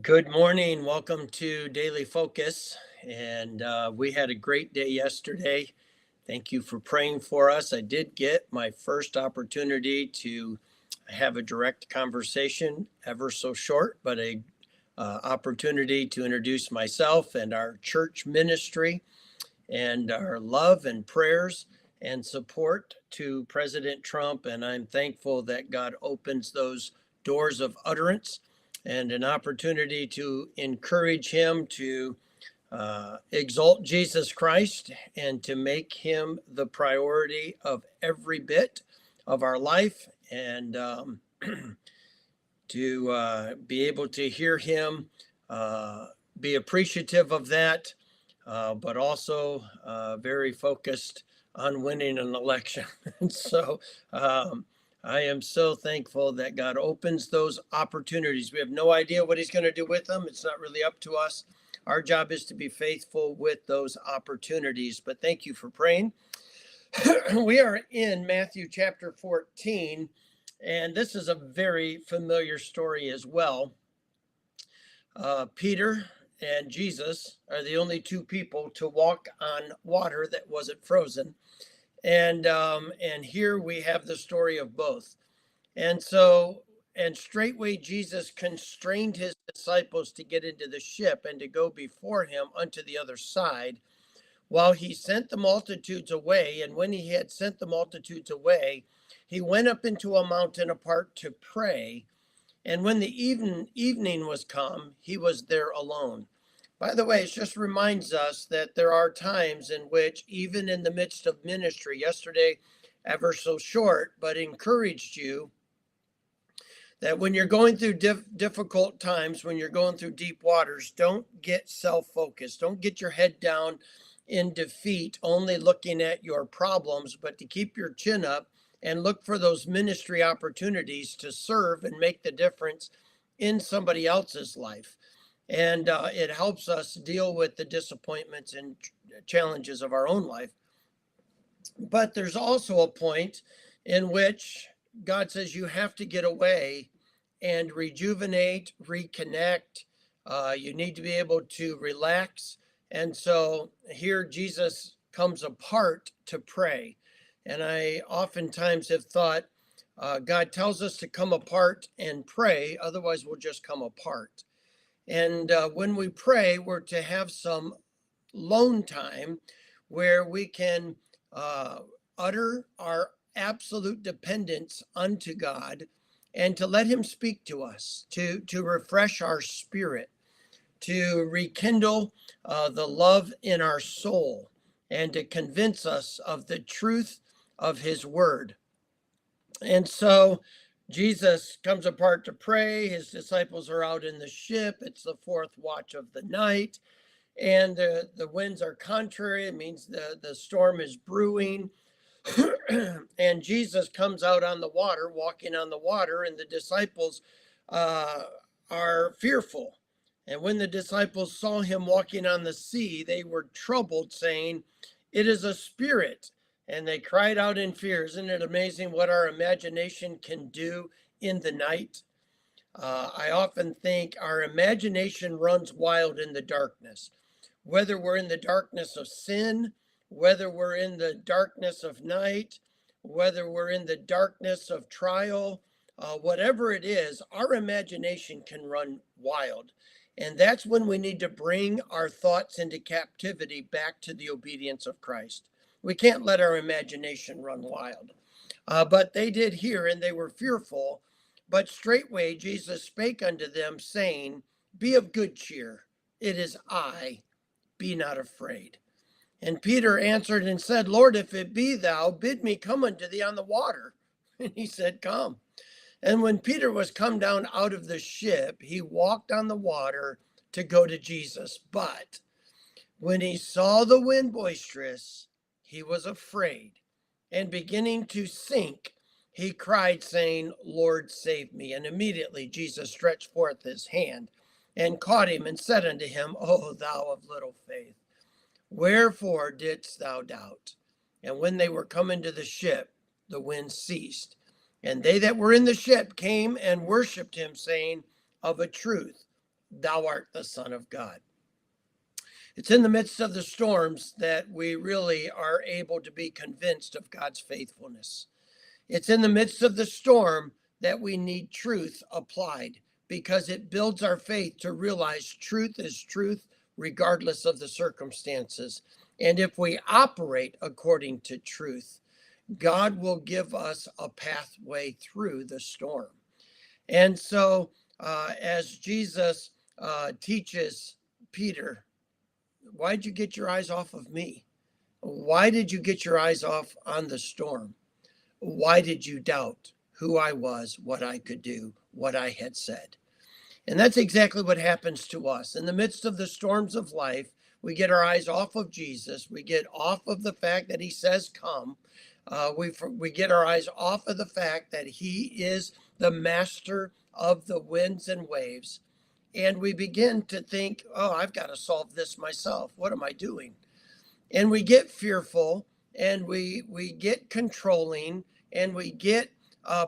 Good morning. Welcome to Daily Focus. And we had a great day yesterday. Thank you for praying for us. I did get my first opportunity to have a direct conversation, ever so short, but a opportunity to introduce myself and our church ministry and our love and prayers and support to President Trump. And I'm thankful that God opens those doors of utterance and an opportunity to encourage him to exalt Jesus Christ and to make him the priority of every bit of our life, and to be able to hear him, be appreciative of that, but also very focused on winning an election. And so I am so thankful that God opens those opportunities. We have no idea what he's going to do with them. It's not really up to us. Our job is to be faithful with those opportunities. But thank you for praying. We are in Matthew chapter 14, and this is a very familiar story as well. Peter and Jesus are the only two people to walk on water that wasn't frozen. And here we have the story of both. And straightway Jesus constrained his disciples to get into the ship and to go before him unto the other side, while he sent the multitudes away. And when he had sent the multitudes away, he went up into a mountain apart to pray. And when the evening was come, he was there alone. By the way, it just reminds us that there are times in which, even in the midst of ministry, yesterday, ever so short, but encouraged you that when you're going through difficult times, when you're going through deep waters, don't get self-focused. Don't get your head down in defeat, only looking at your problems, but to keep your chin up and look for those ministry opportunities to serve and make the difference in somebody else's life. And it helps us deal with the disappointments and challenges of our own life. But there's also a point in which God says you have to get away and rejuvenate, reconnect. You need to be able to relax. And so here Jesus comes apart to pray. And I oftentimes have thought, God tells us to come apart and pray, otherwise we'll just come apart. And when we pray, we're to have some lone time where we can utter our absolute dependence unto God and to let him speak to us, to refresh our spirit, to rekindle the love in our soul, and to convince us of the truth of his word. And so Jesus comes apart to pray. His disciples are out in the ship. It's the fourth watch of the night, and the winds are contrary. It means the storm is brewing. And Jesus comes out on the water, walking on the water, and the disciples are fearful. And when the disciples saw him walking on the sea, they were troubled, saying, "It is a spirit." And they cried out in fear. Isn't it amazing what our imagination can do in the night? I often think our imagination runs wild in the darkness. Whether we're in the darkness of sin, whether we're in the darkness of night, whether we're in the darkness of trial, whatever it is, our imagination can run wild. And that's when we need to bring our thoughts into captivity back to the obedience of Christ. We can't let our imagination run wild. But they did here, and they were fearful. But straightway Jesus spake unto them, saying, Be of good cheer. It is I. Be not afraid. And Peter answered and said, Lord, if it be thou, bid me come unto thee on the water. And he said, Come. And when Peter was come down out of the ship, he walked on the water to go to Jesus. But when he saw the wind boisterous, he was afraid, and beginning to sink, he cried, saying, Lord, save me. And immediately Jesus stretched forth his hand and caught him and said unto him, O thou of little faith, wherefore didst thou doubt? And when they were come into the ship, the wind ceased. And they that were in the ship came and worshipped him, saying, Of a truth, thou art the Son of God. It's in the midst of the storms that we really are able to be convinced of God's faithfulness. It's in the midst of the storm that we need truth applied, because it builds our faith to realize truth is truth regardless of the circumstances. And if we operate according to truth, God will give us a pathway through the storm. And so, as Jesus teaches Peter, why'd you get your eyes off of me? Why did you get your eyes off on the storm? Why did you doubt who I was, what I could do, what I had said? And that's exactly what happens to us. In the midst of the storms of life, we get our eyes off of Jesus. We get off of the fact that he says, come. We get our eyes off of the fact that he is the master of the winds and waves. And we begin to think, oh, I've got to solve this myself. What am I doing? And we get fearful, and we get controlling, and we get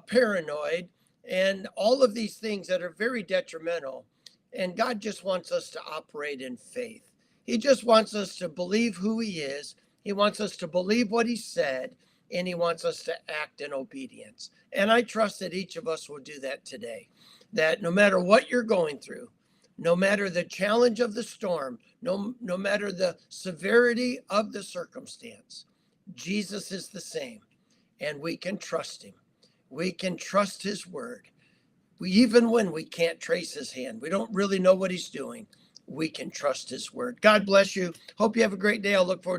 paranoid, and all of these things that are very detrimental. And God just wants us to operate in faith. He just wants us to believe who he is. He wants us to believe what he said, and he wants us to act in obedience. And I trust that each of us will do that today. That no matter what you're going through, no matter the challenge of the storm, no matter the severity of the circumstance, Jesus is the same, and we can trust him. We can trust his word. Even when we can't trace his hand, we don't really know what he's doing, we can trust his word. God bless you. Hope you have a great day. I'll look forward